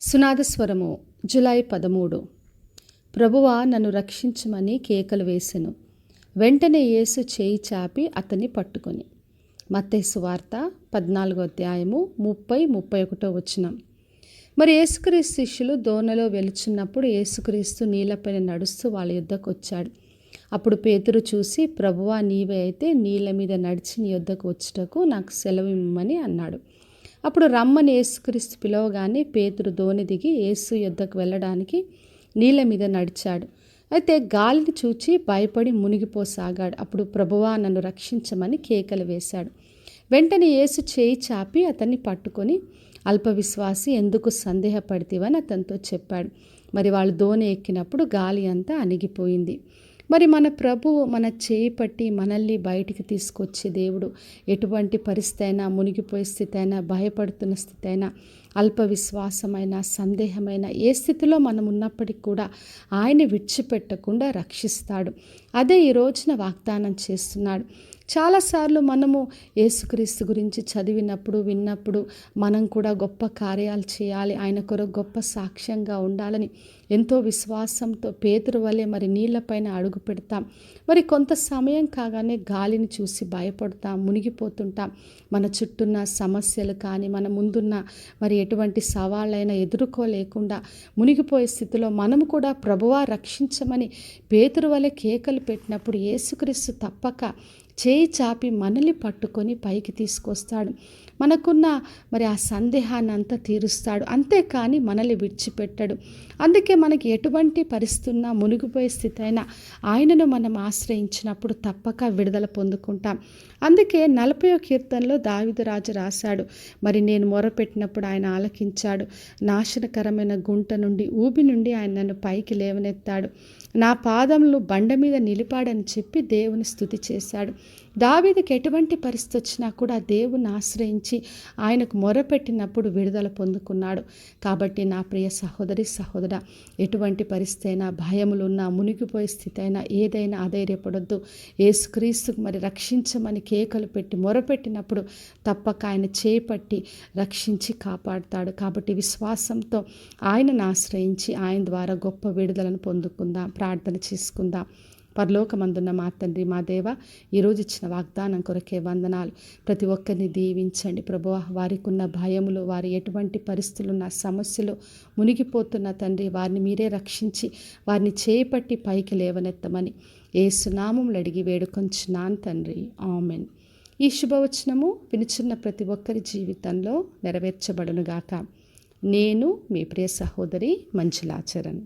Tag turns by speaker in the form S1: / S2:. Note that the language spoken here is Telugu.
S1: సునాదస్వరము జూలై 13. ప్రభువా నన్ను రక్షించమని కేకలు వేసెను. వెంటనే యేసు చేయి చాపి అతన్ని పట్టుకొని. మత్తయి సువార్త 14వ అధ్యాయము 30-31 వచనం. మరి యేసుక్రీస్తు శిష్యులు దోణిలో వెలుచున్నప్పుడు యేసుక్రీస్తు నీళ్లపైన నడుస్తూ వాళ్ళ యుద్ధకు వచ్చాడు. అప్పుడు పేతురు చూసి, ప్రభువా నీవే అయితే నీళ్ళ మీద నడిచి నీ యుద్ధకు వచ్చుటకు నాకు సెలవు ఇమ్మని అన్నాడు. అప్పుడు రమ్మని యేసుక్రీస్తు పిలవగానే పేతురు దోణి దిగి యేసు యుద్ధకు వెళ్ళడానికి నీళ్ళ మీద నడిచాడు. అయితే గాలిని చూచి భయపడి మునిగిపోసాగాడు. అప్పుడు ప్రభువా నన్ను రక్షించమని కేకలు వేశాడు. వెంటనే యేసు చేయి చాపి అతన్ని పట్టుకొని, అల్పవిశ్వాసి ఎందుకు సందేహపడితివని అతనితో చెప్పాడు. మరి వాళ్ళు దోణి ఎక్కినప్పుడు గాలి అంతా అణిగిపోయింది. మరి మన ప్రభువు మన చేయి పట్టి మనల్ని బయటికి తీసుకొచ్చే దేవుడు. ఎటువంటి పరిస్థితి అయినా, మునిగిపోయే స్థితి అయినా, భయపడుతున్న స్థితి అయినా, అల్ప విశ్వాసమైన, సందేహమైన ఏ స్థితిలో మనం ఉన్నప్పటికీ కూడా ఆయన విడిచిపెట్టకుండా రక్షిస్తాడు. అదే ఈ రోజున వాగ్దానం చేస్తున్నాడు. చాలాసార్లు మనము యేసుక్రీస్తు గురించి చదివినప్పుడు, విన్నప్పుడు మనం కూడా గొప్ప కార్యాలు చేయాలి, ఆయన కొరకు గొప్ప సాక్ష్యంగా ఉండాలని ఎంతో విశ్వాసంతో పేతురు వలె మరి నీళ్ళపైన అడుగు పెడతాం. మరి కొంత సమయం కాగానే గాలిని చూసి భయపడతాం, మునిగిపోతుంటాం. మన చుట్టూన్న సమస్యలు కానీ, మన ముందున్న మరి ఎటువంటి సవాళ్ళైనా ఎదుర్కోలేకుండా మునిగిపోయే స్థితిలో మనము కూడా ప్రభువా రక్షించమని పేతురు వలె కేకలు పెట్టినప్పుడు యేసుక్రీస్తు తప్పక చేయి చాపి మనల్ని పట్టుకొని పైకి తీసుకొస్తాడు. మనకున్న మరి ఆ సందేహాన్ని అంతా తీరుస్తాడు. అంతేకాని మనల్ని విడిచిపెట్టడు. అందుకే మనకి ఎటువంటి పరిస్థితి ఉన్నా, మునిగిపోయే స్థితి అయినా ఆయనను మనం ఆశ్రయించినప్పుడు తప్పక విడుదల పొందుకుంటాం. అందుకే 40వ కీర్తనలో దావీదు రాజు రాశాడు, మరి నేను మొరపెట్టినప్పుడు ఆయన ఆలకించాడు. నాశనకరమైన గుంట నుండి, ఊబి నుండి ఆయన నన్ను పైకి లేవనెత్తాడు. నా పాదములు బండ మీద నిలిపాడని చెప్పి దేవుని స్తుతి చేశాడు. దావీదుకి ఎటువంటి పరిస్థితి వచ్చినా కూడా దేవుని ఆశ్రయించి ఆయనకు మొరపెట్టినప్పుడు విడుదల పొందుకున్నాడు. కాబట్టి నా ప్రియ సహోదరి సహోదరా, ఎటువంటి పరిస్థితి అయినా, భయములున్నా, మునిగిపోయే స్థితి అయినా, ఏదైనా అధైర్యపడొద్దు. యేసుక్రీస్తుకు మరి రక్షించమని కేకలు పెట్టి మొరపెట్టినప్పుడు తప్పక ఆయన చేపట్టి రక్షించి కాపాడుతాడు. కాబట్టి విశ్వాసంతో ఆయనను ఆశ్రయించి ఆయన ద్వారా గొప్ప విడుదలను పొందుకుందాం. ప్రార్థన చేసుకుందాం. పరలోకమందున్న మా తండ్రి, మా దేవ, ఈరోజు ఇచ్చిన వాగ్దానం కొరకే వందనాలు. ప్రతి ఒక్కరిని దీవించండి ప్రభువా. వారికి ఉన్న భయములు, వారి ఎటువంటి పరిస్థితులున్న సమస్యలు, మునిగిపోతున్న తండ్రి, వారిని మీరే రక్షించి వారిని చేపట్టి పైకి లేవనెత్తమని యేసు నామములో అడిగి వేడుకొంచున్నాను తండ్రి, ఆమెన్. ఈ శుభవచనము వినుచున్న ప్రతి ఒక్కరి జీవితంలో నెరవేర్చబడునుగాక. నేను మీ ప్రియ సహోదరి మంజులాచరణ్.